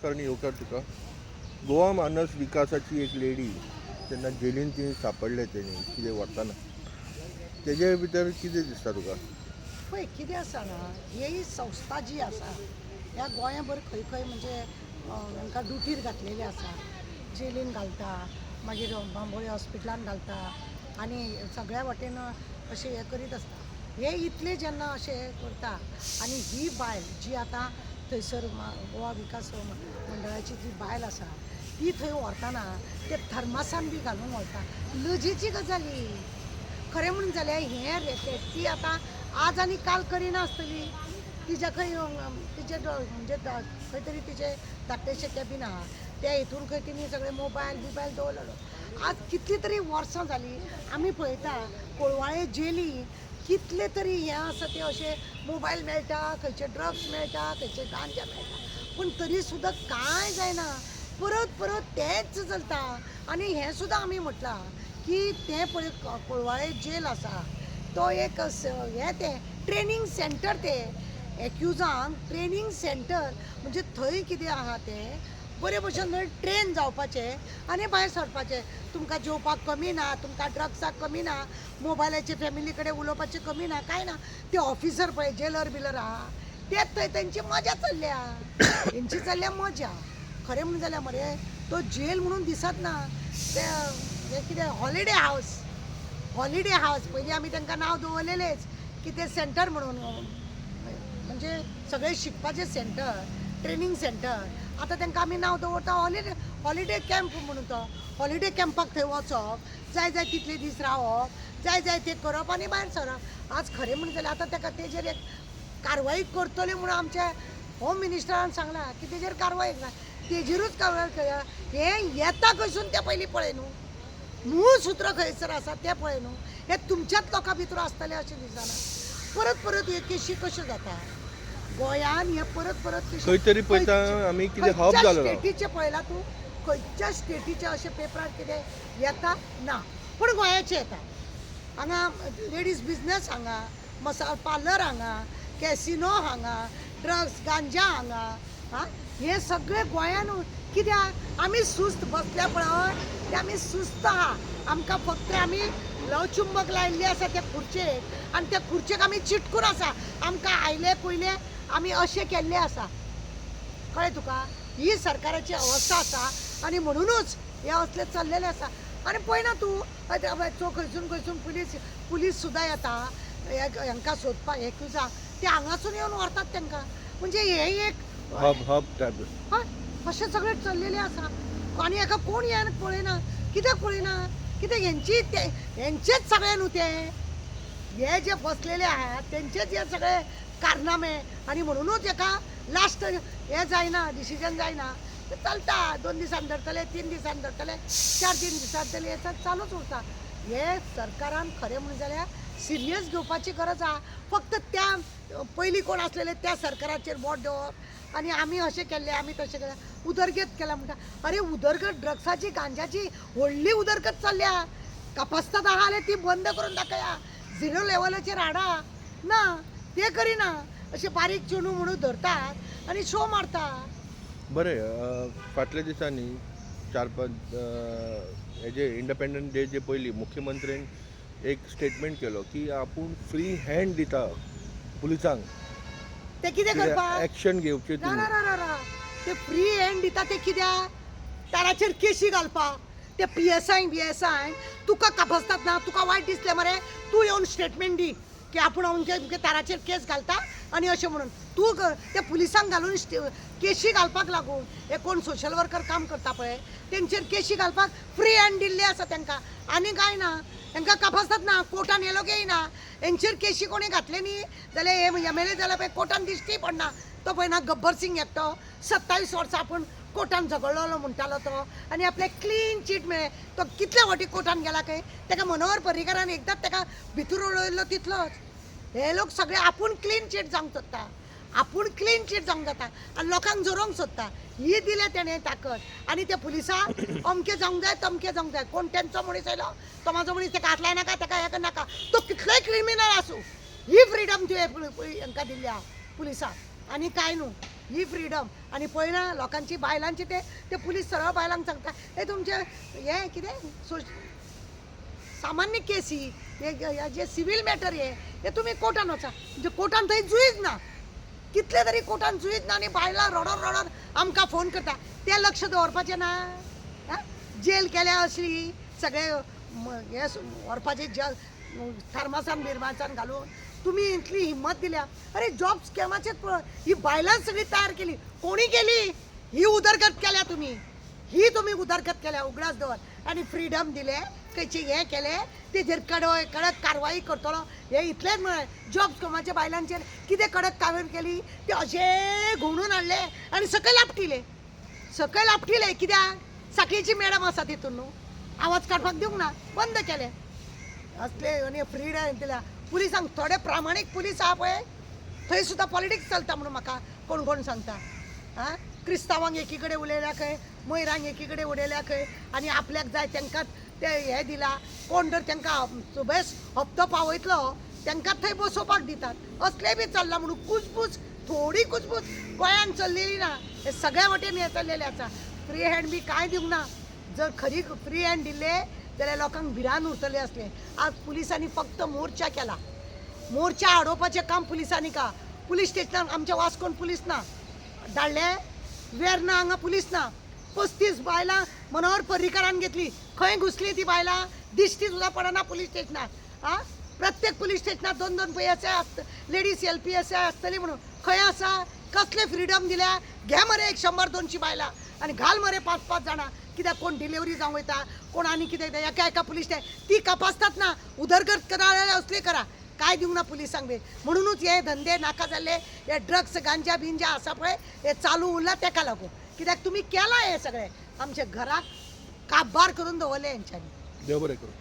राजकारणी येवकार तुका गोवा मानस विकासाची एक लेडी तेन्ना जेलीन ती सापडले तेणी कितें व्हरताना तेजे भितर कितें दिसता तुका? पळय कितें आसा ना, ही संस्था जी आसा ह्या गोंयाभर खंय खंय म्हणजे हांकां ड्युटीर घातलेली आसा. जेलीन घालता, मागीर बांबोळे हॉस्पिटलान घालता आनी सगळ्या वाटेन अशें हें करीत आसता. हे इतले जेन्ना अशें करता आनी ही बायल जी आतां थंयसर गोवा विकास मंडळाची जी बायल आसा ती थंय व्हरताना ते थर्मासान बी घालून व्हरता. लजेची गजाल ही. खरें म्हणून जाल्यार हें ती आतां आज आनी काल करिना आसतली. तिच्या खंय तिचे म्हणजे खंय तरी तिचे धाकटेशे कॅबिन आहा त्या हितून खंय तिणी सगळे मोबायल बिबायल दवरलेलो. आज कितली तरी वर्सां जालीं आमी पळयता कोळवाळे जेली कितले तरी हें आसा ते अशे मोबायल मेळटा, खंयचे ड्रग्स मेळटा, खंयचे गांजा मेळटा, पूण तरी सुद्दां कांय जायना. परत परत तेंच चलता. आनी हें सुद्दां आमी म्हटलां की तें पळय कोळवाळे जेल आसा तो एक हें तें ट्रेनींग सेंटर तें एक्युजांक ट्रेनींग सेंटर म्हणजे थंय कितें आहा तें बरे भशेन थंय ट्रेन जावपाचें आनी भायर सरपाचें. तुमकां जेवपाक कमी ना, तुमकां ड्रग्साक कमी ना, मोबायलाचे फॅमिली कडेन उलोवपाचें कमी ना, कांय ना. ते ऑफिसर पळय जेलर बिलर आहा तेच थंय तेंची मजा चल्ल्या. तेंची चल्ल्या मजा. खरें म्हणून जाल्यार मरे तो जेल म्हणून दिसत ना, ते कितें हॉलिडे हावस पयलीं आमी तांकां नांव दवरलेलेंच की ते सेंटर म्हणून म्हणजे सगळे शिकपाचें सेंटर ट्रेनींग सेंटर. आतां तांकां आमी नांव दवरता हॉलिडे कॅम्प म्हणून. तो हॉलिडे कॅम्पाक थंय वचप, जाय जाय तितले दीस रावप, जाय जाय ते करप आनी भायर सरप. आज खरें म्हणून जाल्यार आतां ताका तेजेर एक कारवाई करतले म्हणून आमच्या होम मिनिस्टरान सांगलां की तेजेर कारवाय ना. तेजेरूच कारवाय करा. हें येता खंयसून तें पयलीं पळय न्हू. मूळ सूत्र खंयसर आसा तें पळय न्हू. हे तुमच्याच लोकां भितर आसतलें अशें दिसना. परत परत हे केशी कश्यो जाता गोंयान. हे परत परत केशी खंय तरी पळयता आमी कितें हब जालो. स्टेटीचे पळयला तूं, खंयच्या स्टेटीचे अशें पेपरार कितें येता ना, पूण गोंयाचे येता. हांगा लेडीज बिजनस हांगा, मसाला पार्लर हांगा, कॅसिनो हांगा, ड्रग्स गांजा हांगा. हे सगळे गोंयान कित्याक आमी सुस्त बसल्या पळय ते आमी सुस्त आहा. आमकां फक्त आमी लवचुंबक लायिल्ली आसा त्या खुर्चेक आनी त्या खुर्चेक आमी चिटकून आसा. आमकां आयले पयले आमी अशें केल्लें आसा. कळ्ळें तुका? ही सरकाराची अवस्था आसा आनी म्हणुनूच हे असले चल्लेले आसा. आनी पळयना तूं खंयसून खंयसून पुलीस सुद्दां येता हांकां सोदपाक एक्युजांक. ते हांगासून येवन व्हरतात तांकां. म्हणजे हे एक हब टायप. हय अशें सगळें चल्लेलें आसा. आनी हाका कोण येन पळयना. कित्याक पळयना? कित्याक हेंचेच सगळे न्हू ते. हे जे बसलेले आहात तेंचेच हे सगळे कारनामे. आनी म्हणुनूच हेका लास्ट हे जायना, डिसिजन जायना. ते चलता 2 दिसान धरतले, 3 दिसान धरतले, 4-3 दिसान धरतले, हे चालूच उरता. हे सरकारान खरें म्हणून जाल्यार सिरियस घेवपाची गरज आहा. फक्त त्या पयलीं कोण आसलेले त्या सरकाराचेर बोट दवरप आनी आमी अशें केल्लें आमी तशें केलें उदरगत केला म्हणटा. अरे उदरगत ड्रग्साची गांजाची व्हडली उदरगत चल्ल्या. कापासतात आहा जाल्यार ती बंद करून दाखया. 0 लेवलाचेर हाडा ना, ते करिना. अशे बारीक चेडू म्हणून धरतात आनी शो मारता. बरें, फाटल्या दिसांनी 4-5 हेजे इंडिपेंडन्स डेचे पयलीं मुख्यमंत्र्यान एक स्टेटमेंट केलो की आपूण फ्री हँड दिता पुलिसांक. ते कितें करपाक एक्शन घेवचे तुमी. ना ते फ्री हँड दिता ते कित्याक? ताराचेर केशी घालपाक. ते PSI तुका कापसतात ना, तुका वायट दिसलें मरे, तूं येवन स्टेटमेंट दी की आपूण अमके ताराचेर केस घालता आनी अशें म्हणून. तूं त्या पुलिसांक घालून केशी घालपाक लागून हे कोण सोशल वर्कर काम करता पळय तेंचेर केशी घालपाक फ्री हँड दिल्ले आसा तांकां. आनी कांय ना. तांकां कापासतात ना, कोर्टान येलो घेयना. हेंचेर केशी कोणी घातले न्ही जाल्यार हे MLA जाल्यार पळय कोर्टान दिश्टी पडना. तो पळय ना गब्बर सिंग एकटो 27 वर्सां आपूण कोर्टान झगडलो म्हणटालो तो आनी आपल्याक क्लीन चीट मेळ्ळें. तो कितले फावटी कोर्टान गेला खंय. ताका मनोहर पर्रीकारान एकदांच ताका भितर उडयल्लो तितलोच. हे लोक सगळे आपूण क्लीन चीट जावंक सोदता. आपूण क्लीन चीट जावंक जाता आनी लोकांक जोरोंक सोदता. ही दिले तेणें ताकद. आनी ते पुलिसाक अमकें जावंक जाय तमकें जावंक जाय. कोण तेंचो मनीस आयलो तो म्हाजो मनीस ताका हात लायनाका, ताका हें करनाका. तो कितलोय क्रिमिनल आसूं ही फ्रिडम तुवें हांकां दिल्ली आहा पुलिसाक. आनी कांय न्हू. ही फ्रीडम आणि पळयना लोकांची बायलांची ते पुलीस सरळ बायलांक सांगता हे तुमचे हे कितें सामान्य केसी हे जे सिव्हिल मॅटर हे तुम्ही कोर्टान वचा म्हणजे कोर्टान थंय जुईच ना कितले तरी कोर्टान जुईच ना आनी बायलां रडोन आमकां फोन करता ते लक्ष दवरपाचें ना जेल केल्या असली सगळे हे व्हरपाचे थर्मासान बिर्मासान घालून तुम्ही इतली हिंमत दिल्या अरे जॉब स्कॅमाचेच पळय ही बायलांच सगळी तयार केली कोणी केली ही उदरगत केल्या तुम्ही उदरगत केल्या उगडास दवर आणि फ्रीडम दिले खंयचे हे केले तेजेर कडक कारवाई करतलो हे इतलेच म्हळें जॉब स्कॅमाच्या बायलांचेर कितें कडक कारवाई केली ते अशे घुवणून हाडले आनी सकयल आपटिले कित्याक साखळीची मॅडम आसा तितून न्हू आवाज काडपाक दिवंक ना बंद केले असले आनी फ्रीडम दिल्या पुलिसांक थोडे प्रामाणीक पुलीस आहा पळय थंय सुद्दां पॉलिटिक्स चलता म्हणून म्हाका कोण सांगता आं क्रिस्तांवांक एकी कडेन उलयल्या खंय मयरांक एकी कडेन उडयल्या खंय आनी आपल्याक जाय तांकां ते हे दिला कोण जर तांकां बेस हप्तो पावयतलो तांकां थंय बसोवपाक दितात असले बी चल्ला म्हणून कुजबूज थोडी कुजबूज गोंयान चल्लेली ना हे सगळ्या वटेन हे चल्लेले आसा फ्री हँड बी कांय दिवंक ना जर खरी फ्री हँड दिले जाल्यार लोकांक भिरान उरतले असले आज पुलिसांनी फक्त मोर्चा केला मोर्चा आडोवपाचें काम पुलिसांनी का पुलीस स्टेशनार आमच्या वास्कोन पुलीस ना धाडले वेर्ना हांगा पुलीस ना 35 बायलां मनोहर पर्रीकारान घेतली खंय घुसली ती बायलां दिश्टी सुद्दां पडना पुलीस स्टेशनार आं प्रत्येक पुलीस स्टेशनार 2-2 PSI लेडीज LPSI आसतली म्हणून खंय आसा कसले फ्रीडम दिल्या घे मरे 100-200 बायलां आनी घाल मरे 5-5 जाणां कित्याक कोण डिलिव्हरी जावं वयता कोण आनी कितें एका पुलीस ती तपासतात ना उदरगत करा असली करा काय दिवंक ना पुलिसांक बी म्हणूनच हे धंदे नाका जाल्ले हे ड्रग्स गांजा बिंजा आसा पळय हे चालू उरला तेका लागून कित्याक तुमी केला हे सगळे आमचे घराक काबार करून दवरले हेंच्यांनी देव बरें करूं